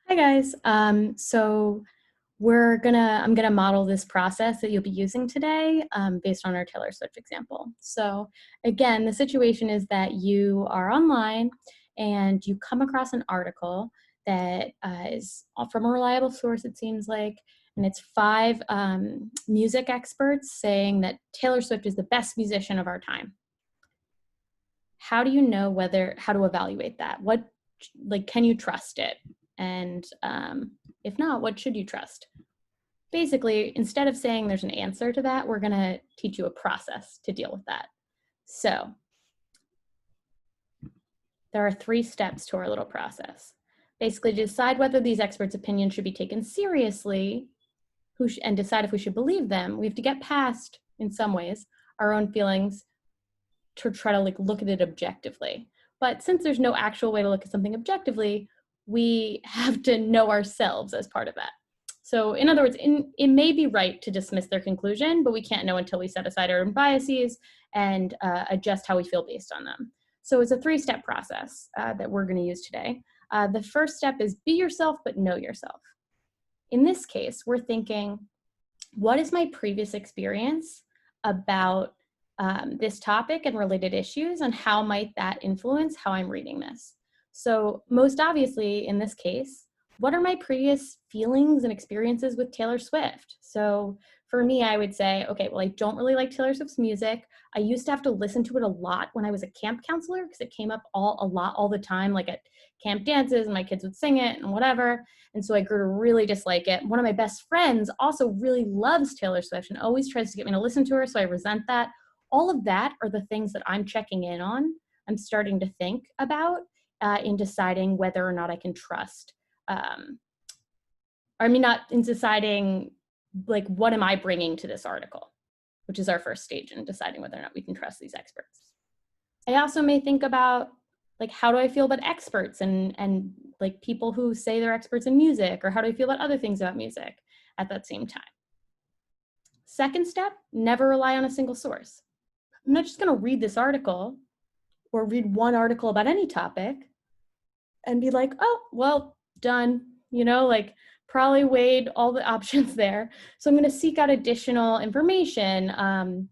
Hi guys. I'm gonna model this process that you'll be using today based on our Taylor Swift example. So again, the situation is that you are online and you come across an article that is from a reliable source, it seems like, and it's five music experts saying that Taylor Swift is the best musician of our time. How do you know how to evaluate that? Can you trust it? And if not, what should you trust? Basically, instead of saying there's an answer to that, we're gonna teach you a process to deal with that. So there are 3 steps to our little process. Basically, to decide whether these experts' opinions should be taken seriously and decide if we should believe them, we have to get past, in some ways, our own feelings to try to look at it objectively. But since there's no actual way to look at something objectively, we have to know ourselves as part of that. So in other words, it may be right to dismiss their conclusion, but we can't know until we set aside our own biases and adjust how we feel based on them. So it's a 3-step process that we're going to use today. The first step is be yourself, but know yourself. In this case, we're thinking, what is my previous experience about this topic and related issues, and how might that influence how I'm reading this? So most obviously, in this case, what are my previous feelings and experiences with Taylor Swift? So for me, I would say, okay, well, I don't really like Taylor Swift's music. I used to have to listen to it a lot when I was a camp counselor because it came up a lot all the time, like at camp dances, and my kids would sing it and whatever. And so I grew to really dislike it. One of my best friends also really loves Taylor Swift and always tries to get me to listen to her, so I resent that. All of that are the things that I'm checking in on, I'm starting to think about in deciding whether or not I can trust. Not in deciding, like, what am I bringing to this article, which is our first stage in deciding whether or not we can trust these experts. I also may think about, like, how do I feel about experts and like people who say they're experts in music, or how do I feel about other things about music at that same time. Second step, never rely on a single source. I'm not just going to read this article or read one article about any topic and be like, oh, well, done, probably weighed all the options there. So I'm going to seek out additional information,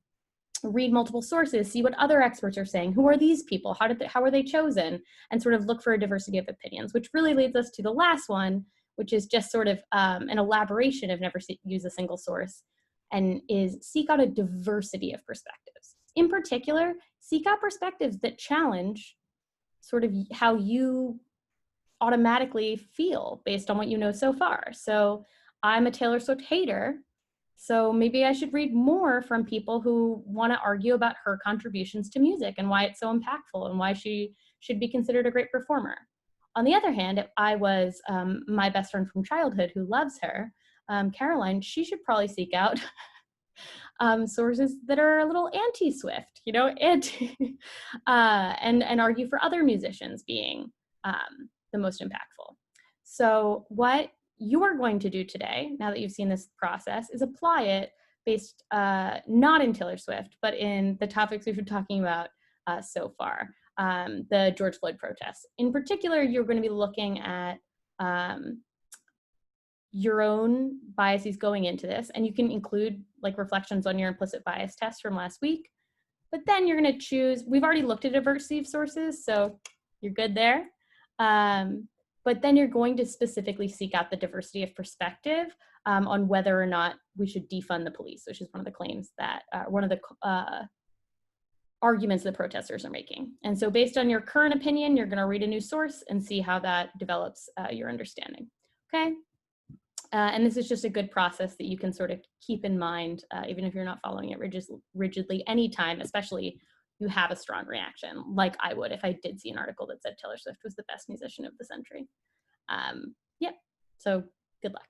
read multiple sources, see what other experts are saying. Who are these people? How are they chosen? And sort of look for a diversity of opinions, which really leads us to the last one, which is just sort of an elaboration of never use a single source, and is seek out a diversity of perspectives. In particular, seek out perspectives that challenge sort of how you automatically feel based on what you know so far. So I'm a Taylor Swift hater, so maybe I should read more from people who want to argue about her contributions to music and why it's so impactful and why she should be considered a great performer. On the other hand, if I was my best friend from childhood who loves her, Caroline, she should probably seek out sources that are a little anti-Swift, and argue for other musicians being the most impactful. So what you are going to do today, now that you've seen this process, is apply it based not in Taylor Swift, but in the topics we've been talking about so far, the George Floyd protests. In particular, you're going to be looking at your own biases going into this, and you can include like reflections on your implicit bias test from last week. But then you're going to choose, we've already looked at diversity of sources, so you're good there. But then you're going to specifically seek out the diversity of perspective on whether or not we should defund the police, which is one of the claims that, one of the arguments that protesters are making. And so based on your current opinion, you're going to read a new source and see how that develops your understanding. Okay? And this is just a good process that you can sort of keep in mind, even if you're not following it rigidly anytime, especially you have a strong reaction, like I would if I did see an article that said Taylor Swift was the best musician of the century. Yeah, so good luck.